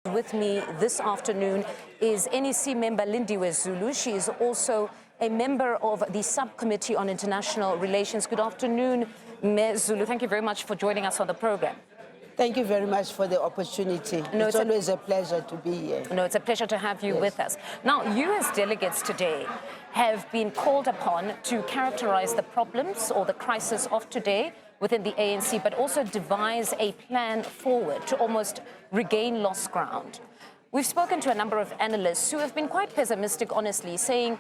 With me this afternoon is NEC member Lindiwe Zulu. She is also a member of the Subcommittee on International Relations. Good afternoon, Ms. Zulu. Thank you very much for joining us on the program. Thank you very much for the opportunity. It's always a pleasure to be here. No, it's a pleasure to have you with us. Now, you as delegates today have been called upon to characterize the problems or the crisis of today within the ANC, but also devise a plan forward to almost regain lost ground. We've spoken to a number of analysts who have been quite pessimistic, honestly, saying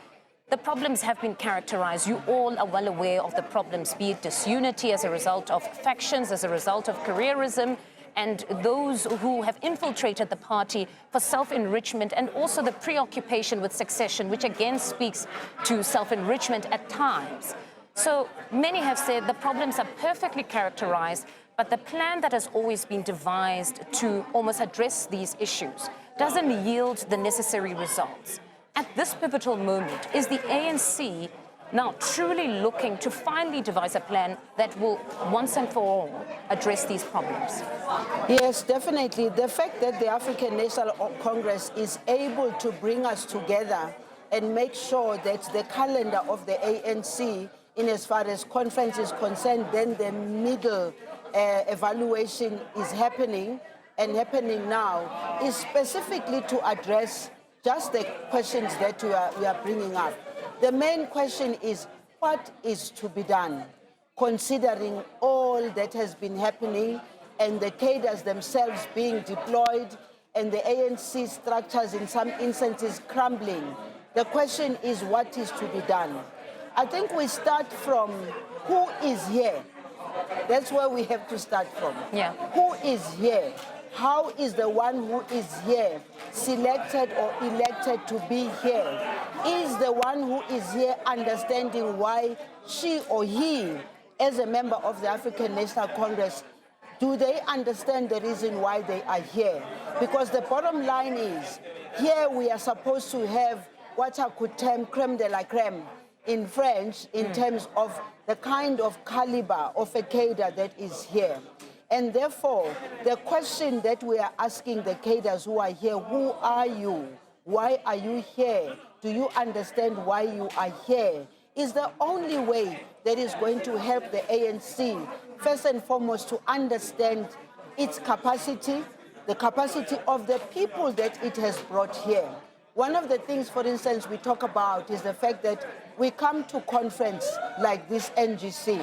the problems have been characterized. You all are well aware of the problems, be it disunity as a result of factions, as a result of careerism, and those who have infiltrated the party for self-enrichment, and also the preoccupation with succession, which again speaks to self-enrichment at times. So many have said the problems are perfectly characterized, but the plan that has always been devised to almost address these issues doesn't yield the necessary results. At this pivotal moment, is the ANC now truly looking to finally devise a plan that will once and for all address these problems? Yes, definitely. The fact that the African National Congress is able to bring us together and make sure that the calendar of the ANC, in as far as conference is concerned, then the middle evaluation is happening and happening now, is specifically to address just the questions that we are bringing up. The main question is, what is to be done, considering all that has been happening and the cadres themselves being deployed and the ANC structures in some instances crumbling? The question is, what is to be done? I think we start from who is here. That's where we have to start from. Yeah. Who is here? How is the one who is here selected or elected to be here? Is the one who is here understanding why she or he, as a member of the African National Congress, do they understand the reason why they are here? Because the bottom line is, here we are supposed to have what I could term crème de la crème in French, in terms of the kind of caliber of a cadre that is here. And therefore, the question that we are asking the cadres who are here, who are you? Why are you here? Do you understand why you are here? Is the only way that is going to help the ANC, first and foremost, to understand its capacity, the capacity of the people that it has brought here. One of the things, for instance, we talk about is the fact that we come to conference like this NGC.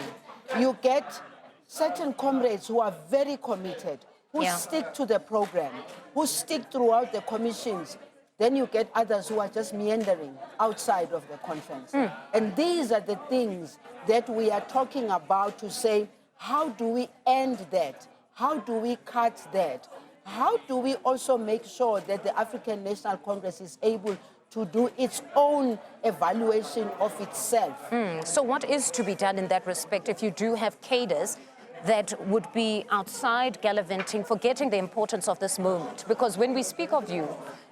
You get certain comrades who are very committed, who stick to the program, who stick throughout the commissions. Then you get others who are just meandering outside of the conference. And these are the things that we are talking about to say, how do we end that? How do we cut that? How do we also make sure that the African National Congress is able to do its own evaluation of itself? So what is to be done in that respect if you do have cadres that would be outside gallivanting, forgetting the importance of this moment? Because when we speak of you,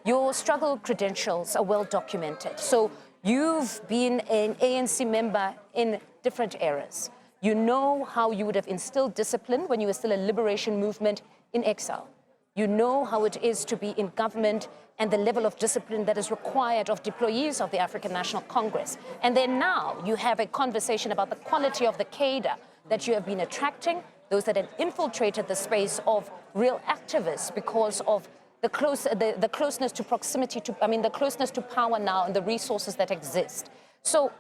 your struggle credentials are well documented. So you've been an ANC member in different eras. You know how you would have instilled discipline when you were still a liberation movement in exile. You know how it is to be in government and the level of discipline that is required of deployees of the African National Congress. And then now you have a conversation about the quality of the cadre that you have been attracting, those that have infiltrated the space of real activists because of the closeness to proximity to, the closeness to power now and the resources that exist. So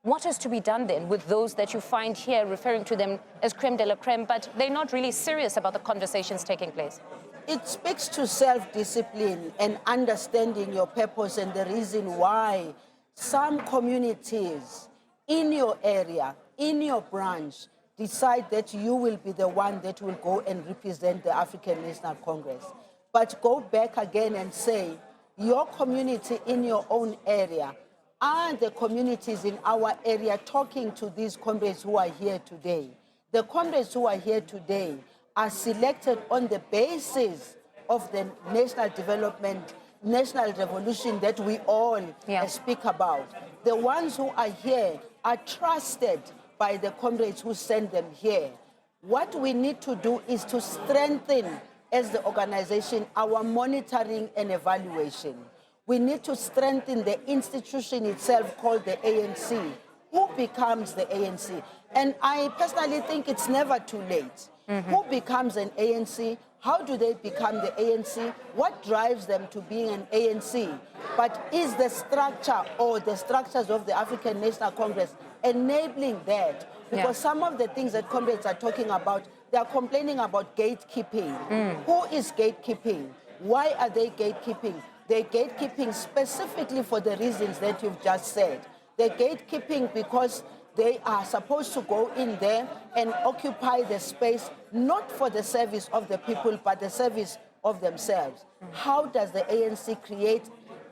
what is to be done then with those that you find here referring to them as crème de la crème, but they're not really serious about the conversations taking place? It speaks to self-discipline and understanding your purpose and the reason why some communities in your area, in your branch, decide that you will be the one that will go and represent the African National Congress. But go back again and say, your community in your own area, are the communities in our area talking to these comrades who are here today? The comrades who are here today are selected on the basis of the national development, national revolution that we all speak about. The ones who are here are trusted by the comrades who send them here. What we need to do is to strengthen as the organization, our monitoring and evaluation. We need to strengthen the institution itself called the ANC. Who becomes the ANC? And I personally think it's never too late. Who becomes an ANC? How do they become the ANC? What drives them to being an ANC? But is the structure or the structures of the African National Congress enabling that? Because some of the things that comrades are talking about, they are complaining about gatekeeping. Who is gatekeeping? Why are they gatekeeping? They're gatekeeping specifically for the reasons that you've just said. They're gatekeeping because they are supposed to go in there and occupy the space, not for the service of the people, but the service of themselves. How does the ANC create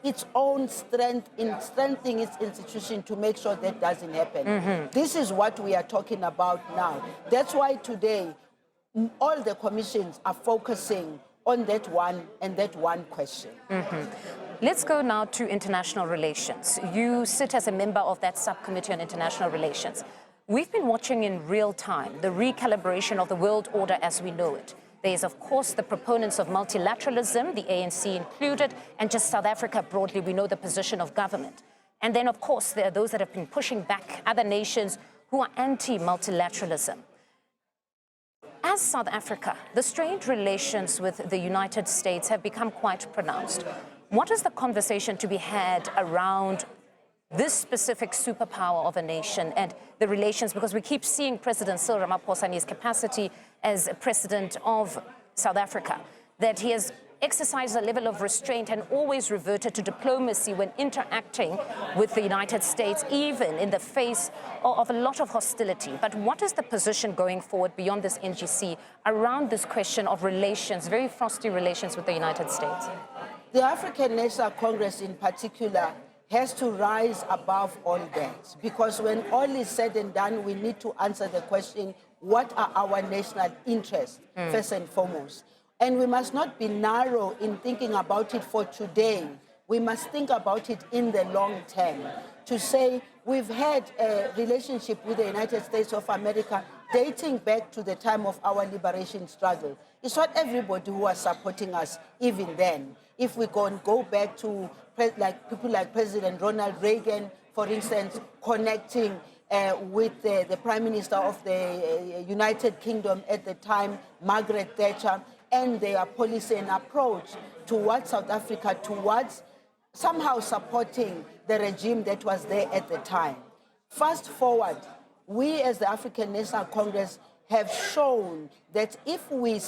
its own strength in strengthening its institution to make sure that doesn't happen? This is what we are talking about now. That's why today, all the commissions are focusing on that one and that one question. Let's go now to international relations. You sit as a member of that subcommittee on international relations. We've been watching in real time the recalibration of the world order as we know it. There's, of course, the proponents of multilateralism, the ANC included, and just South Africa broadly, we know the position of government. And then, of course, there are those that have been pushing back other nations who are anti-multilateralism. As South Africa, the strained relations with the United States have become quite pronounced. What is the conversation to be had around this specific superpower of a nation and the relations? Because we keep seeing President Cyril Ramaphosa in his capacity as president of South Africa, that he has exercised a level of restraint and always reverted to diplomacy when interacting with the United States, even in the face of a lot of hostility. But what is the position going forward beyond this NGC around this question of relations, very frosty relations with the United States? The African National Congress in particular has to rise above all that, because when all is said and done, we need to answer the question, what are our national interests, first and foremost? And we must not be narrow in thinking about it for today. We must think about it in the long term. To say we've had a relationship with the United States of America dating back to the time of our liberation struggle. It's not everybody who was supporting us even then. If we go back to people like President Ronald Reagan, for instance, connecting with the Prime Minister of the United Kingdom at the time, Margaret Thatcher, and their policy and approach towards South Africa, towards somehow supporting the regime that was there at the time. Fast forward, we as the African National Congress have shown that if we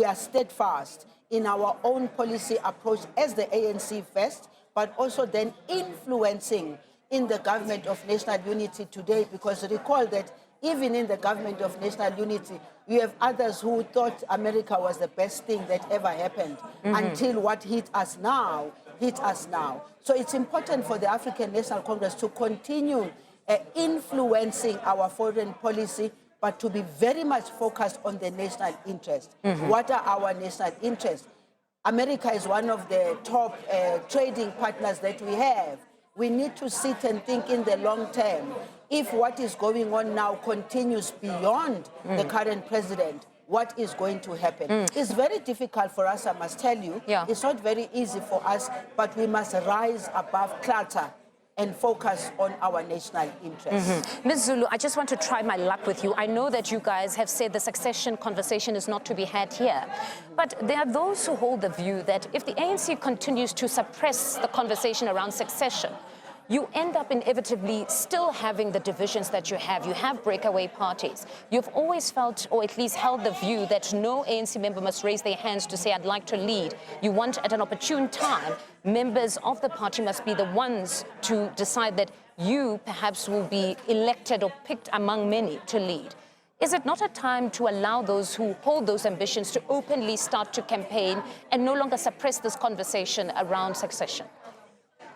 are steadfast in our own policy approach as the ANC first, but also then influencing in the government of national unity today, because recall that even in the government of national unity, you have others who thought America was the best thing that ever happened until what hit us now. So it's important for the African National Congress to continue influencing our foreign policy, but to be very much focused on the national interest. What are our national interests? America is one of the top trading partners that we have. We need to sit and think in the long term. If what is going on now continues beyond the current president, what is going to happen? It's very difficult for us, I must tell you. It's not very easy for us, but we must rise above clutter and focus on our national interests. Ms. Zulu, I just want to try my luck with you. I know that you guys have said the succession conversation is not to be had here, but there are those who hold the view that if the ANC continues to suppress the conversation around succession, you end up inevitably still having the divisions that you have. You have breakaway parties. You've always felt, or at least held the view, that no ANC member must raise their hands to say, I'd like to lead. You want, at an opportune time, members of the party must be the ones to decide that you perhaps will be elected or picked among many to lead. Is it not a time to allow those who hold those ambitions to openly start to campaign and no longer suppress this conversation around succession?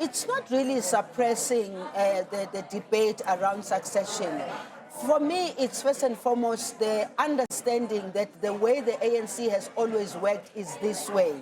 It's not really suppressing the debate around succession. For me, it's first and foremost the understanding that the way the ANC has always worked is this way,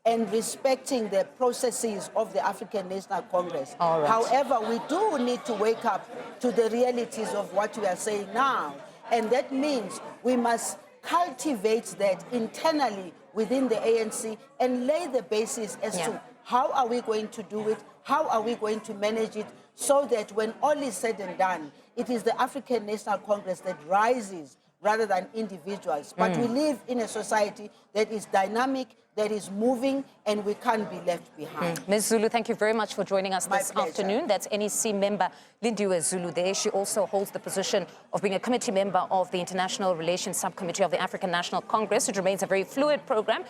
and respecting the processes of the African National Congress. All right. However, we do need to wake up to the realities of what we are saying now, and that means we must cultivate that internally within the ANC and lay the basis as to how are we going to do it, how are we going to manage it, so that when all is said and done, it is the African National Congress that rises rather than individuals. But we live in a society that is dynamic, that is moving, and we can't be left behind. Ms. Zulu, thank you very much for joining us this pleasure. afternoon. That's NEC member Lindiwe Zulu there. She also holds the position of being a committee member of the International Relations Subcommittee of the African National Congress. It remains a very fluid program.